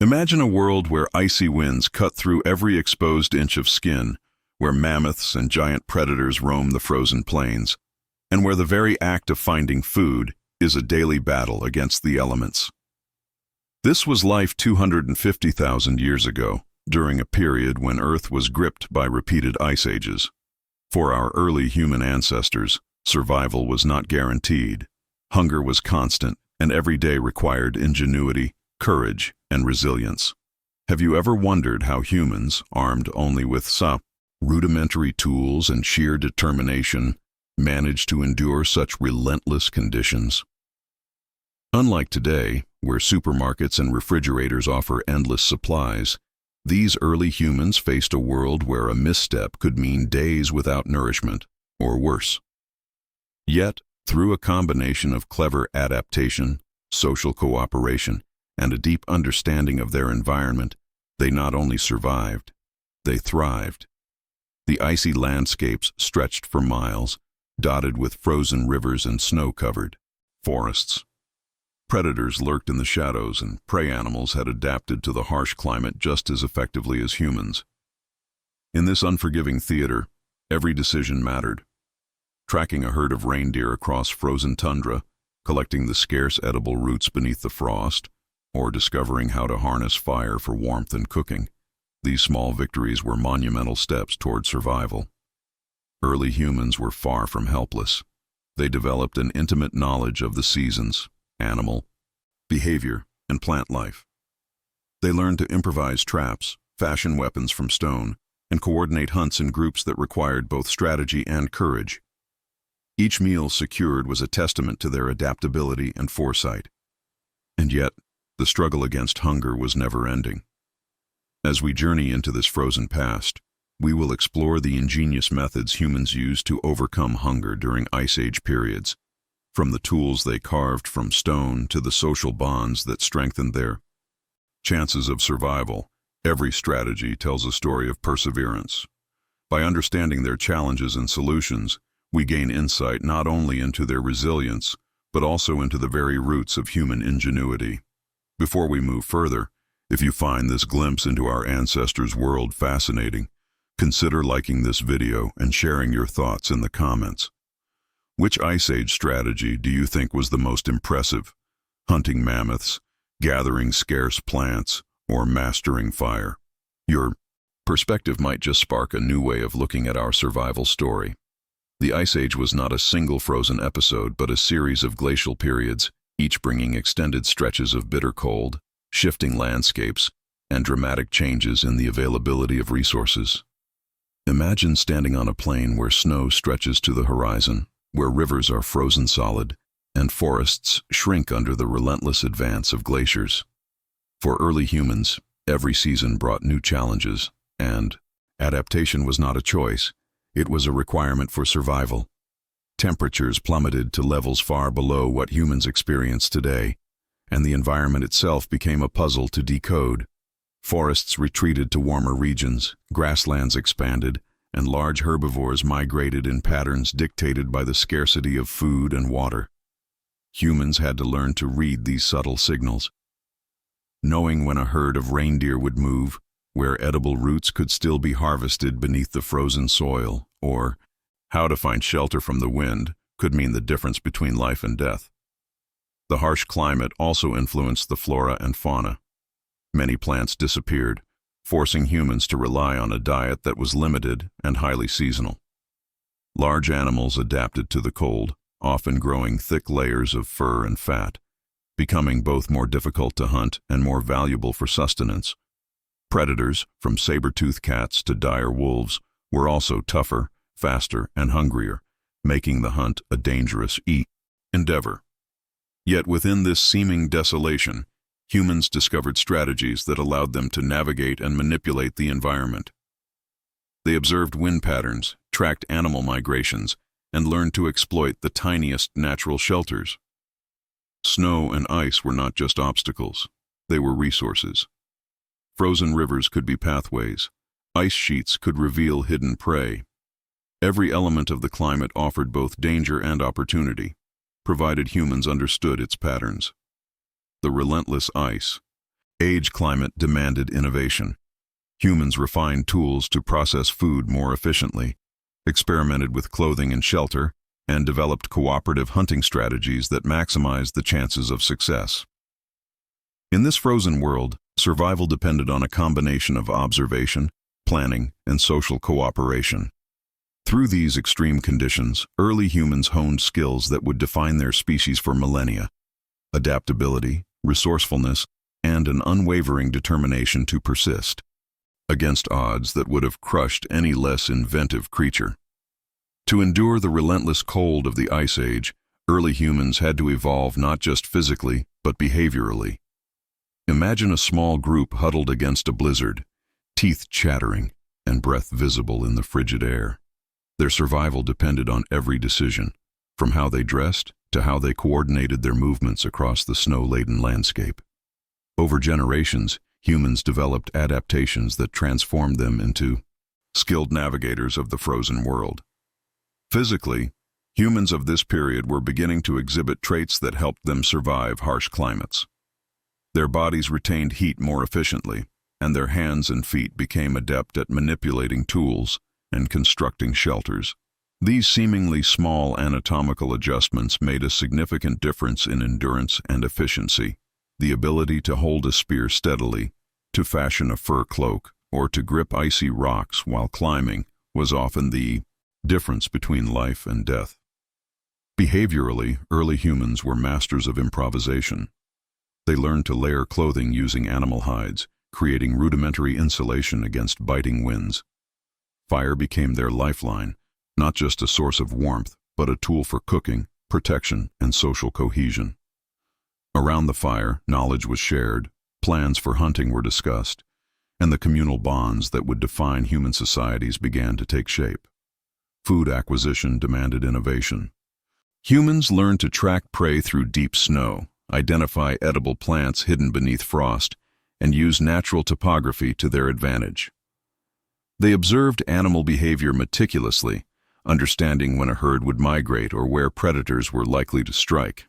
Imagine a world where icy winds cut through every exposed inch of skin, where mammoths and giant predators roam the frozen plains, and where the very act of finding food is a daily battle against the elements. This was life 250,000 years ago, during a period when Earth was gripped by repeated ice ages. For our early human ancestors, survival was not guaranteed. Hunger was constant, and every day required ingenuity, courage, and resilience. Have you ever wondered how humans, armed only with some rudimentary tools and sheer determination, managed to endure such relentless conditions? Unlike today, where supermarkets and refrigerators offer endless supplies, these early humans faced a world where a misstep could mean days without nourishment, or worse. Yet, through a combination of clever adaptation, social cooperation, and a deep understanding of their environment, they not only survived, they thrived. The icy landscapes stretched for miles, dotted with frozen rivers and snow-covered forests. Predators lurked in the shadows, and prey animals had adapted to the harsh climate just as effectively as humans. In this unforgiving theater, every decision mattered. Tracking a herd of reindeer across frozen tundra, collecting the scarce edible roots beneath the frost, or discovering how to harness fire for warmth and cooking, these small victories were monumental steps toward survival. Early humans were far from helpless. They developed an intimate knowledge of the seasons, animal behavior, and plant life. They learned to improvise traps, fashion weapons from stone, and coordinate hunts in groups that required both strategy and courage. Each meal secured was a testament to their adaptability and foresight. And yet, the struggle against hunger was never-ending. As we journey into this frozen past, we will explore the ingenious methods humans used to overcome hunger during Ice Age periods, from the tools they carved from stone to the social bonds that strengthened their chances of survival. Every strategy tells a story of perseverance. By understanding their challenges and solutions, we gain insight not only into their resilience, but also into the very roots of human ingenuity. Before we move further, if you find this glimpse into our ancestors' world fascinating, consider liking this video and sharing your thoughts in the comments. Which Ice Age strategy do you think was the most impressive? Hunting mammoths, gathering scarce plants, or mastering fire? Your perspective might just spark a new way of looking at our survival story. The Ice Age was not a single frozen episode, but a series of glacial periods, each bringing extended stretches of bitter cold, shifting landscapes, and dramatic changes in the availability of resources. Imagine standing on a plain where snow stretches to the horizon, where rivers are frozen solid, and forests shrink under the relentless advance of glaciers. For early humans, every season brought new challenges, and adaptation was not a choice, it was a requirement for survival. Temperatures plummeted to levels far below what humans experience today, and the environment itself became a puzzle to decode. Forests retreated to warmer regions, grasslands expanded, and large herbivores migrated in patterns dictated by the scarcity of food and water. Humans had to learn to read these subtle signals, knowing when a herd of reindeer would move, where edible roots could still be harvested beneath the frozen soil, or how to find shelter from the wind could mean the difference between life and death. The harsh climate also influenced the flora and fauna. Many plants disappeared, forcing humans to rely on a diet that was limited and highly seasonal. Large animals adapted to the cold, often growing thick layers of fur and fat, becoming both more difficult to hunt and more valuable for sustenance. Predators, from saber-toothed cats to dire wolves, were also tougher, faster, and hungrier, making the hunt a dangerous endeavor. Yet within this seeming desolation, humans discovered strategies that allowed them to navigate and manipulate the environment. They observed wind patterns, tracked animal migrations, and learned to exploit the tiniest natural shelters. Snow and ice were not just obstacles, they were resources. Frozen rivers could be pathways, ice sheets could reveal hidden prey. Every element of the climate offered both danger and opportunity, provided humans understood its patterns. The relentless ice, Age climate demanded innovation. Humans refined tools to process food more efficiently, experimented with clothing and shelter, and developed cooperative hunting strategies that maximized the chances of success. In this frozen world, survival depended on a combination of observation, planning, and social cooperation. Through these extreme conditions, early humans honed skills that would define their species for millennia: adaptability, resourcefulness, and an unwavering determination to persist, against odds that would have crushed any less inventive creature. To endure the relentless cold of the Ice Age, early humans had to evolve not just physically, but behaviorally. Imagine a small group huddled against a blizzard, teeth chattering and breath visible in the frigid air. Their survival depended on every decision, from how they dressed to how they coordinated their movements across the snow-laden landscape. Over generations, humans developed adaptations that transformed them into skilled navigators of the frozen world. Physically, humans of this period were beginning to exhibit traits that helped them survive harsh climates. Their bodies retained heat more efficiently, and their hands and feet became adept at manipulating tools and constructing shelters. These seemingly small anatomical adjustments made a significant difference in endurance and efficiency. The ability to hold a spear steadily, to fashion a fur cloak, or to grip icy rocks while climbing was often the difference between life and death. Behaviorally, early humans were masters of improvisation. They learned to layer clothing using animal hides, creating rudimentary insulation against biting winds. Fire became their lifeline, not just a source of warmth, but a tool for cooking, protection, and social cohesion. Around the fire, knowledge was shared, plans for hunting were discussed, and the communal bonds that would define human societies began to take shape. Food acquisition demanded innovation. Humans learned to track prey through deep snow, identify edible plants hidden beneath frost, and use natural topography to their advantage. They observed animal behavior meticulously, understanding when a herd would migrate or where predators were likely to strike.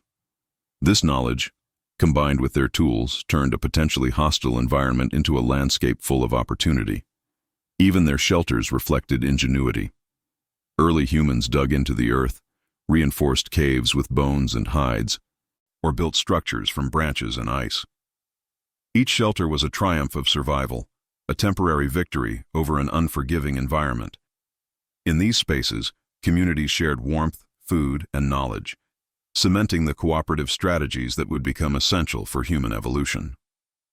This knowledge, combined with their tools, turned a potentially hostile environment into a landscape full of opportunity. Even their shelters reflected ingenuity. Early humans dug into the earth, reinforced caves with bones and hides, or built structures from branches and ice. Each shelter was a triumph of survival, a temporary victory over an unforgiving environment. In these spaces, communities shared warmth, food, and knowledge, cementing the cooperative strategies that would become essential for human evolution.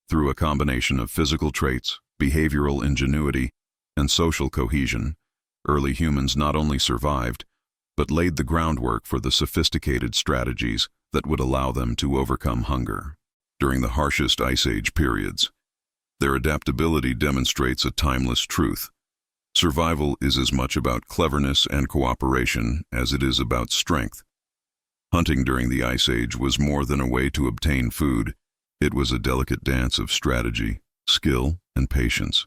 Through a combination of physical traits, behavioral ingenuity, and social cohesion, early humans not only survived, but laid the groundwork for the sophisticated strategies that would allow them to overcome hunger. During the harshest Ice Age periods, their adaptability demonstrates a timeless truth. Survival is as much about cleverness and cooperation as it is about strength. Hunting during the Ice Age was more than a way to obtain food. It was a delicate dance of strategy, skill, and patience.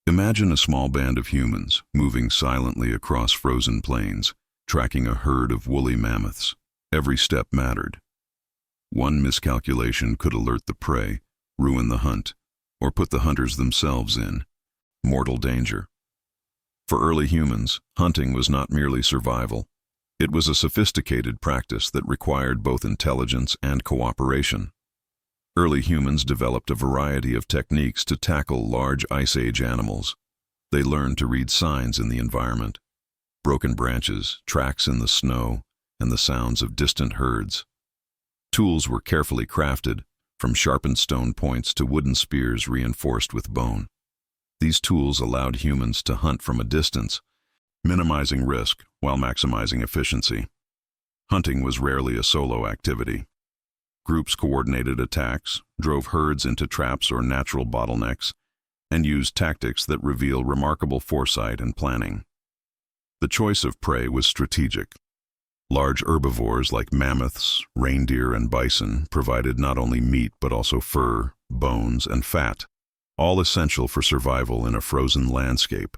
Imagine a small band of humans moving silently across frozen plains, tracking a herd of woolly mammoths. Every step mattered. One miscalculation could alert the prey, ruin the hunt, or put the hunters themselves in mortal danger. For early humans, hunting was not merely survival. It was a sophisticated practice that required both intelligence and cooperation. Early humans developed a variety of techniques to tackle large Ice Age animals. They learned to read signs in the environment: broken branches, tracks in the snow, and the sounds of distant herds. Tools were carefully crafted, from sharpened stone points to wooden spears reinforced with bone. These tools allowed humans to hunt from a distance, minimizing risk while maximizing efficiency. Hunting was rarely a solo activity. Groups coordinated attacks, drove herds into traps or natural bottlenecks, and used tactics that reveal remarkable foresight and planning. The choice of prey was strategic. Large herbivores like mammoths, reindeer, and bison provided not only meat but also fur, bones, and fat, all essential for survival in a frozen landscape.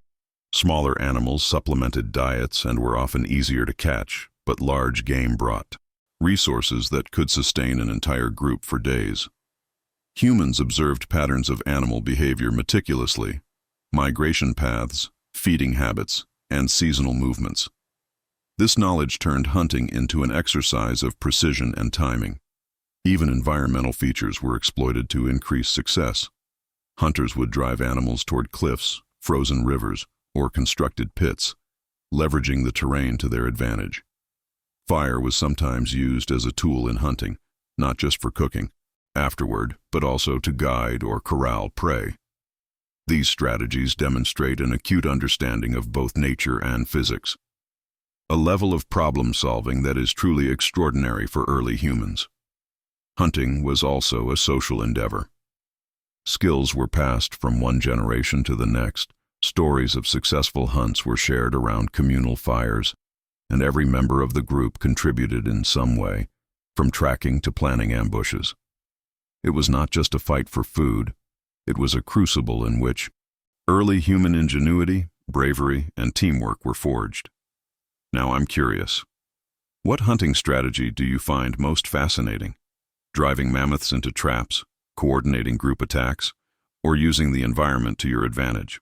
Smaller animals supplemented diets and were often easier to catch, but large game brought resources that could sustain an entire group for days. Humans observed patterns of animal behavior meticulously: migration paths, feeding habits, and seasonal movements. This knowledge turned hunting into an exercise of precision and timing. Even environmental features were exploited to increase success. Hunters would drive animals toward cliffs, frozen rivers, or constructed pits, leveraging the terrain to their advantage. Fire was sometimes used as a tool in hunting, not just for cooking afterward, but also to guide or corral prey. These strategies demonstrate an acute understanding of both nature and physics, a level of problem-solving that is truly extraordinary for early humans. Hunting was also a social endeavor. Skills were passed from one generation to the next. Stories of successful hunts were shared around communal fires, and every member of the group contributed in some way, from tracking to planning ambushes. It was not just a fight for food, it was a crucible in which early human ingenuity, bravery, and teamwork were forged. Now I'm curious. What hunting strategy do you find most fascinating? Driving mammoths into traps, coordinating group attacks, or using the environment to your advantage?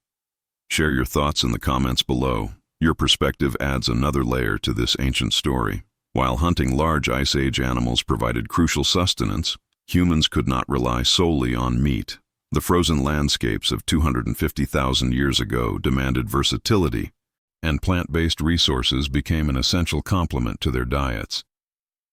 Share your thoughts in the comments below. Your perspective adds another layer to this ancient story. While hunting large Ice Age animals provided crucial sustenance, humans could not rely solely on meat. The frozen landscapes of 250,000 years ago demanded versatility, and plant-based resources became an essential complement to their diets.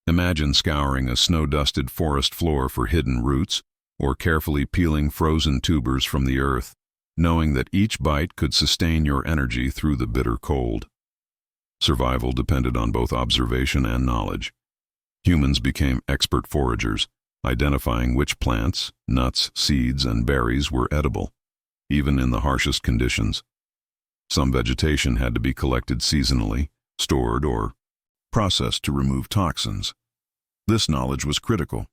Imagine scouring a snow-dusted forest floor for hidden roots, or carefully peeling frozen tubers from the earth, knowing that each bite could sustain your energy through the bitter cold. Survival depended on both observation and knowledge. Humans became expert foragers, identifying which plants, nuts, seeds, and berries were edible, even in the harshest conditions. Some vegetation had to be collected seasonally, stored, or processed to remove toxins. This knowledge was critical.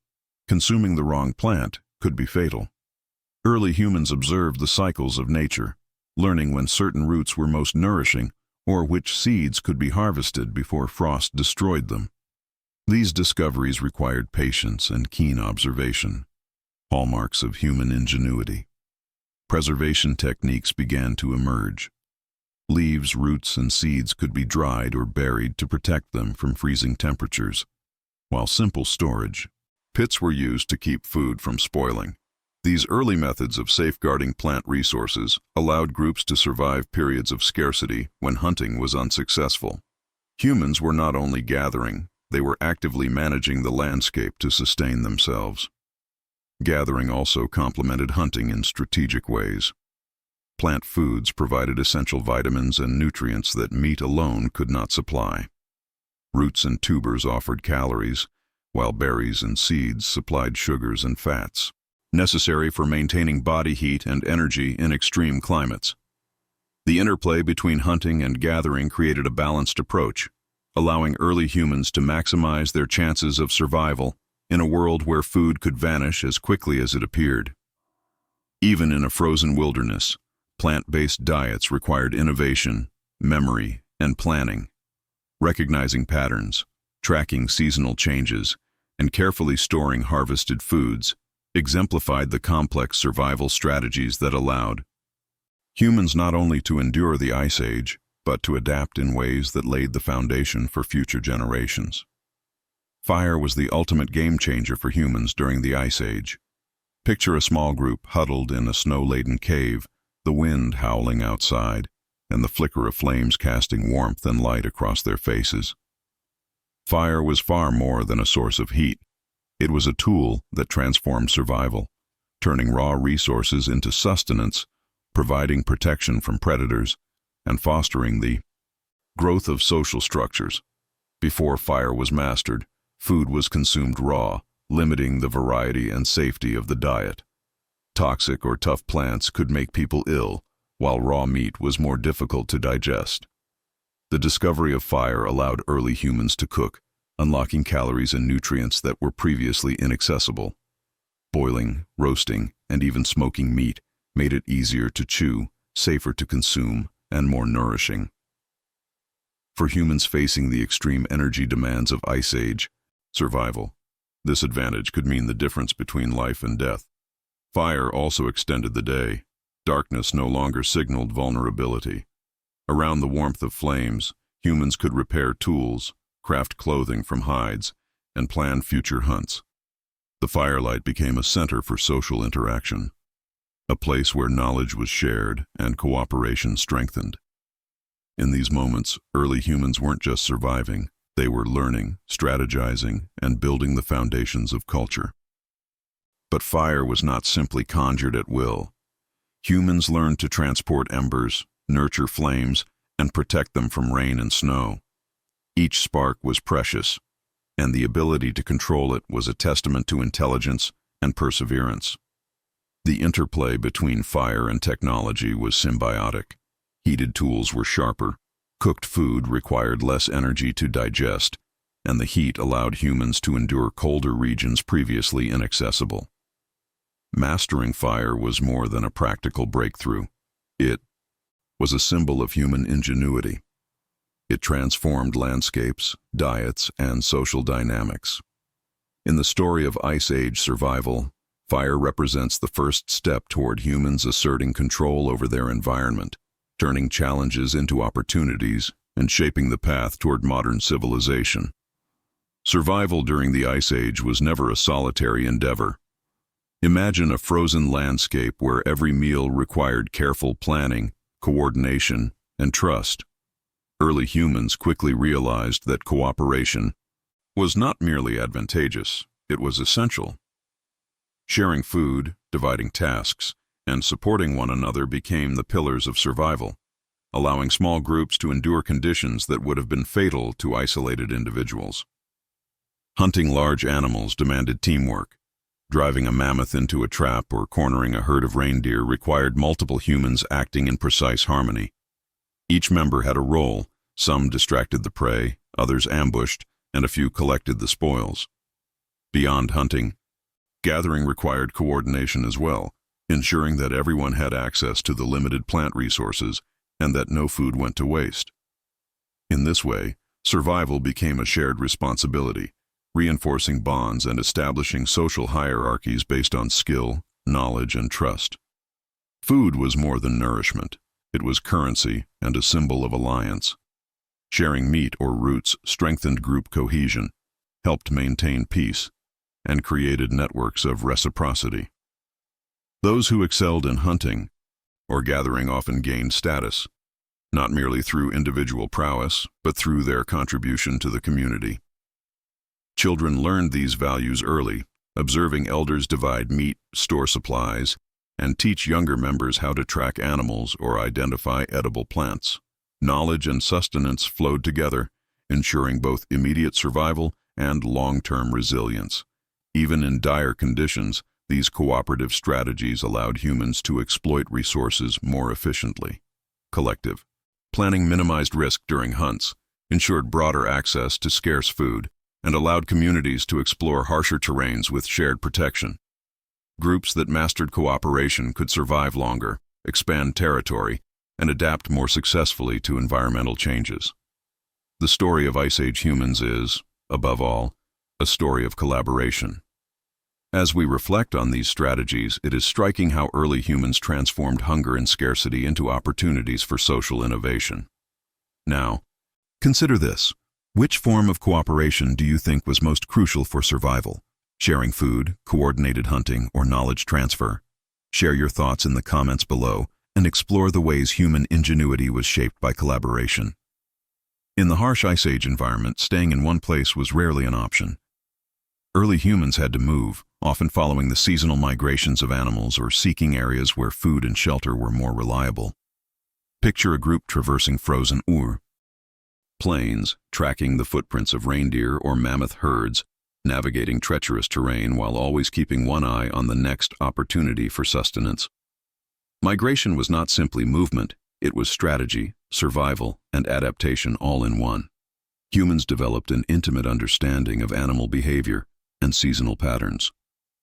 Consuming the wrong plant could be fatal. Early humans observed the cycles of nature, learning when certain roots were most nourishing or which seeds could be harvested before frost destroyed them. These discoveries required patience and keen observation, hallmarks of human ingenuity. Preservation techniques began to emerge. Leaves, roots, and seeds could be dried or buried to protect them from freezing temperatures, while simple storage, pits were used to keep food from spoiling. These early methods of safeguarding plant resources allowed groups to survive periods of scarcity when hunting was unsuccessful. Humans were not only gathering, they were actively managing the landscape to sustain themselves. Gathering also complemented hunting in strategic ways. Plant foods provided essential vitamins and nutrients that meat alone could not supply. Roots and tubers offered calories, while berries and seeds supplied sugars and fats, necessary for maintaining body heat and energy in extreme climates. The interplay between hunting and gathering created a balanced approach, allowing early humans to maximize their chances of survival in a world where food could vanish as quickly as it appeared. Even in a frozen wilderness, plant-based diets required innovation, memory, and planning. Recognizing patterns, tracking seasonal changes, and carefully storing harvested foods exemplified the complex survival strategies that allowed humans not only to endure the Ice Age, but to adapt in ways that laid the foundation for future generations. Fire was the ultimate game-changer for humans during the Ice Age. Picture a small group huddled in a snow-laden cave, the wind howling outside, and the flicker of flames casting warmth and light across their faces. Fire was far more than a source of heat. It was a tool that transformed survival, turning raw resources into sustenance, providing protection from predators, and fostering the growth of social structures. Before fire was mastered, food was consumed raw, limiting the variety and safety of the diet. Toxic or tough plants could make people ill, while raw meat was more difficult to digest. The discovery of fire allowed early humans to cook, unlocking calories and nutrients that were previously inaccessible. Boiling, roasting, and even smoking meat made it easier to chew, safer to consume, and more nourishing. For humans facing the extreme energy demands of Ice Age survival, this advantage could mean the difference between life and death. Fire also extended the day. Darkness no longer signaled vulnerability. Around the warmth of flames, humans could repair tools, craft clothing from hides, and plan future hunts. The firelight became a center for social interaction, a place where knowledge was shared and cooperation strengthened. In these moments, early humans weren't just surviving, they were learning, strategizing, and building the foundations of culture. But fire was not simply conjured at will. Humans learned to transport embers, nurture flames, and protect them from rain and snow. Each spark was precious, and the ability to control it was a testament to intelligence and perseverance. The interplay between fire and technology was symbiotic. Heated tools were sharper, cooked food required less energy to digest, and the heat allowed humans to endure colder regions previously inaccessible. Mastering fire was more than a practical breakthrough. It was a symbol of human ingenuity. It transformed landscapes, diets, and social dynamics. In the story of Ice Age survival, fire represents the first step toward humans asserting control over their environment, turning challenges into opportunities and shaping the path toward modern civilization. Survival during the Ice Age was never a solitary endeavor. Imagine a frozen landscape where every meal required careful planning, coordination, and trust. Early humans quickly realized that cooperation was not merely advantageous, it was essential. Sharing food, dividing tasks, and supporting one another became the pillars of survival, allowing small groups to endure conditions that would have been fatal to isolated individuals. Hunting large animals demanded teamwork. Driving a mammoth into a trap or cornering a herd of reindeer required multiple humans acting in precise harmony. Each member had a role. Some distracted the prey, others ambushed, and a few collected the spoils. Beyond hunting, gathering required coordination as well, ensuring that everyone had access to the limited plant resources and that no food went to waste. In this way, survival became a shared responsibility, reinforcing bonds and establishing social hierarchies based on skill, knowledge, and trust. Food was more than nourishment. It was currency and a symbol of alliance. Sharing meat or roots strengthened group cohesion, helped maintain peace, and created networks of reciprocity. Those who excelled in hunting or gathering often gained status, not merely through individual prowess, but through their contribution to the community. Children learned these values early, observing elders divide meat, store supplies, and teach younger members how to track animals or identify edible plants. Knowledge and sustenance flowed together, ensuring both immediate survival and long-term resilience. Even in dire conditions, these cooperative strategies allowed humans to exploit resources more efficiently. Collective planning minimized risk during hunts, ensured broader access to scarce food, and allowed communities to explore harsher terrains with shared protection. Groups that mastered cooperation could survive longer, expand territory, and adapt more successfully to environmental changes. The story of Ice Age humans is, above all, a story of collaboration. As we reflect on these strategies, it is striking how early humans transformed hunger and scarcity into opportunities for social innovation. Now, consider this. Which form of cooperation do you think was most crucial for survival? Sharing food, coordinated hunting, or knowledge transfer? Share your thoughts in the comments below and explore the ways human ingenuity was shaped by collaboration. In the harsh Ice Age environment, staying in one place was rarely an option. Early humans had to move, often following the seasonal migrations of animals or seeking areas where food and shelter were more reliable. Picture a group traversing frozen plains, tracking the footprints of reindeer or mammoth herds, navigating treacherous terrain while always keeping one eye on the next opportunity for sustenance. Migration was not simply movement, it was strategy, survival, and adaptation all in one. Humans developed an intimate understanding of animal behavior and seasonal patterns.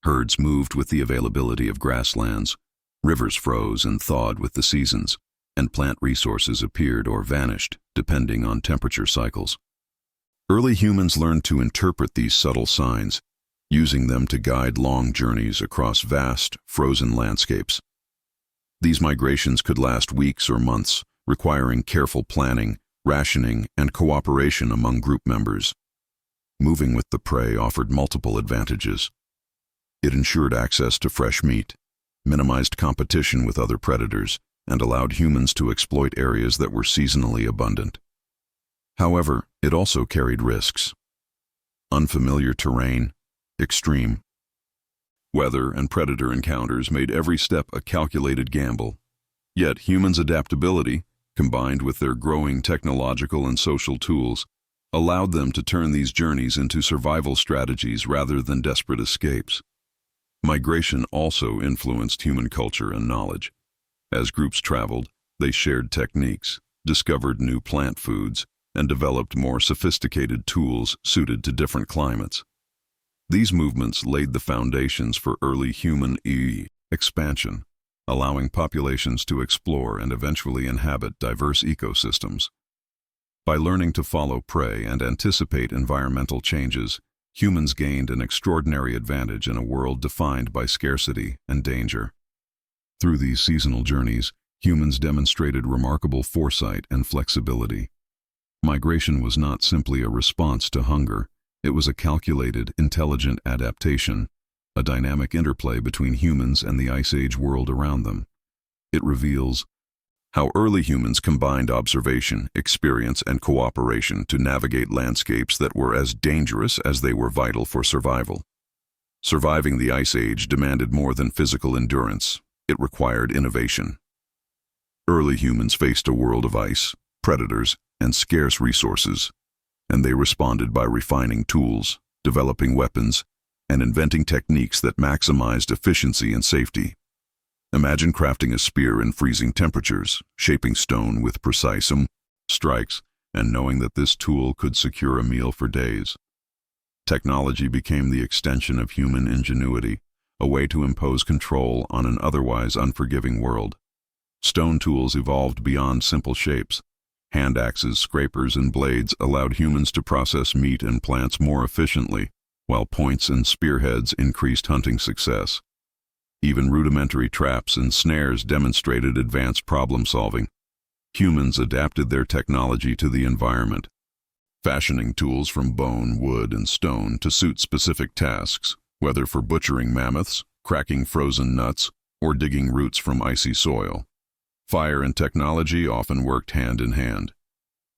Herds moved with the availability of grasslands, rivers froze and thawed with the seasons, and plant resources appeared or vanished, depending on temperature cycles. Early humans learned to interpret these subtle signs, using them to guide long journeys across vast, frozen landscapes. These migrations could last weeks or months, requiring careful planning, rationing, and cooperation among group members. Moving with the prey offered multiple advantages. It ensured access to fresh meat, minimized competition with other predators, and allowed humans to exploit areas that were seasonally abundant. However, it also carried risks. Unfamiliar terrain, extreme weather, and predator encounters made every step a calculated gamble. Yet humans' adaptability, combined with their growing technological and social tools, allowed them to turn these journeys into survival strategies rather than desperate escapes. Migration also influenced human culture and knowledge. As groups traveled, they shared techniques, discovered new plant foods, and developed more sophisticated tools suited to different climates. These movements laid the foundations for early human expansion, allowing populations to explore and eventually inhabit diverse ecosystems. By learning to follow prey and anticipate environmental changes, humans gained an extraordinary advantage in a world defined by scarcity and danger. Through these seasonal journeys, humans demonstrated remarkable foresight and flexibility. Migration was not simply a response to hunger, it was a calculated, intelligent adaptation, a dynamic interplay between humans and the Ice Age world around them. It reveals how early humans combined observation, experience, and cooperation to navigate landscapes that were as dangerous as they were vital for survival. Surviving the Ice Age demanded more than physical endurance, it required innovation. Early humans faced a world of ice, predators, and scarce resources, and they responded by refining tools, developing weapons, and inventing techniques that maximized efficiency and safety. Imagine crafting a spear in freezing temperatures, shaping stone with precise strikes, and knowing that this tool could secure a meal for days. Technology became the extension of human ingenuity, a way to impose control on an otherwise unforgiving world. Stone tools evolved beyond simple shapes. Hand axes, scrapers, and blades allowed humans to process meat and plants more efficiently, while points and spearheads increased hunting success. Even rudimentary traps and snares demonstrated advanced problem-solving. Humans adapted their technology to the environment, fashioning tools from bone, wood, and stone to suit specific tasks, whether for butchering mammoths, cracking frozen nuts, or digging roots from icy soil. Fire and technology often worked hand in hand.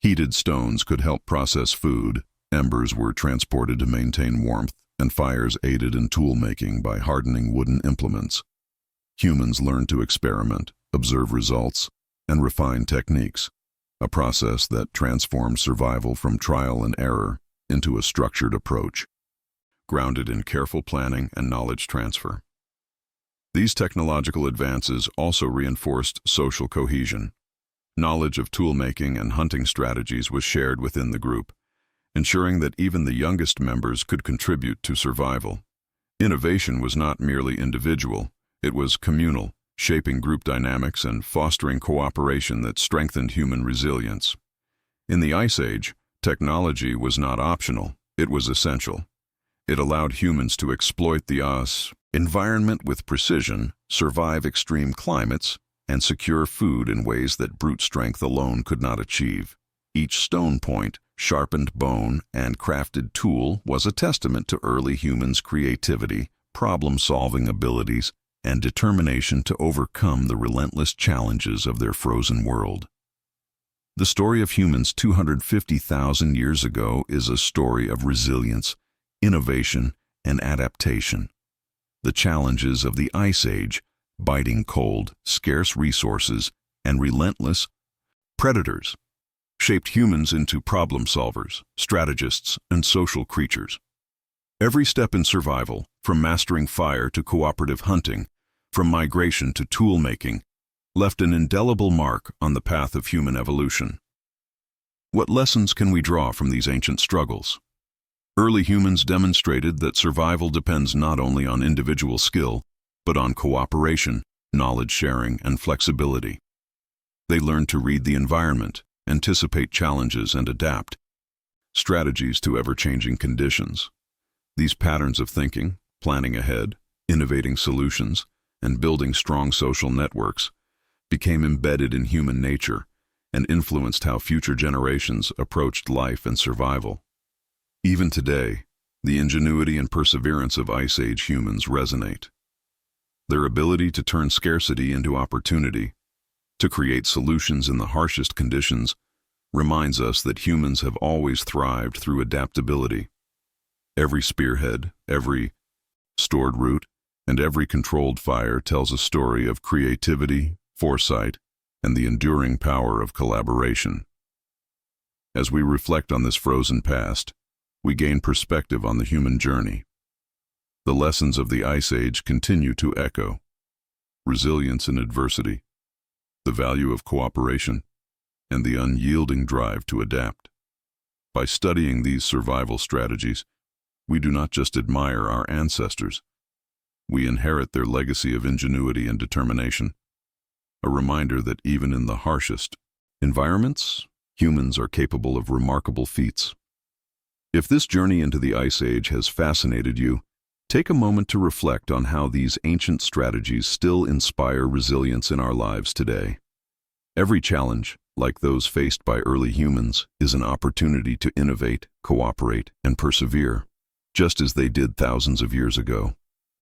Heated stones could help process food, embers were transported to maintain warmth, and fires aided in tool-making by hardening wooden implements. Humans learned to experiment, observe results, and refine techniques, a process that transformed survival from trial and error into a structured approach, grounded in careful planning and knowledge transfer. These technological advances also reinforced social cohesion. Knowledge of tool-making and hunting strategies was shared within the group, ensuring that even the youngest members could contribute to survival. Innovation was not merely individual, it was communal, shaping group dynamics and fostering cooperation that strengthened human resilience. In the Ice Age, technology was not optional, it was essential. It allowed humans to exploit the environment with precision, survive extreme climates, and secure food in ways that brute strength alone could not achieve. Each stone point, sharpened bone, and crafted tool was a testament to early humans' creativity, problem-solving abilities, and determination to overcome the relentless challenges of their frozen world. The story of humans 250,000 years ago is a story of resilience, innovation, and adaptation. The challenges of the Ice Age, biting cold, scarce resources, and relentless predators, shaped humans into problem solvers, strategists, and social creatures. Every step in survival, from mastering fire to cooperative hunting, from migration to tool-making, left an indelible mark on the path of human evolution. What lessons can we draw from these ancient struggles? Early humans demonstrated that survival depends not only on individual skill, but on cooperation, knowledge sharing, and flexibility. They learned to read the environment, anticipate challenges, and adapt strategies to ever-changing conditions. These patterns of thinking, planning ahead, innovating solutions, and building strong social networks became embedded in human nature and influenced how future generations approached life and survival. Even today, the ingenuity and perseverance of Ice Age humans resonate. Their ability to turn scarcity into opportunity, to create solutions in the harshest conditions, reminds us that humans have always thrived through adaptability. Every spearhead, every stored root, and every controlled fire tells a story of creativity, foresight, and the enduring power of collaboration. As we reflect on this frozen past, we gain perspective on the human journey. The lessons of the Ice Age continue to echo: resilience in adversity, the value of cooperation, and the unyielding drive to adapt. By studying these survival strategies, we do not just admire our ancestors, we inherit their legacy of ingenuity and determination, a reminder that even in the harshest environments, humans are capable of remarkable feats. If this journey into the Ice Age has fascinated you, take a moment to reflect on how these ancient strategies still inspire resilience in our lives today. Every challenge, like those faced by early humans, is an opportunity to innovate, cooperate, and persevere, just as they did thousands of years ago.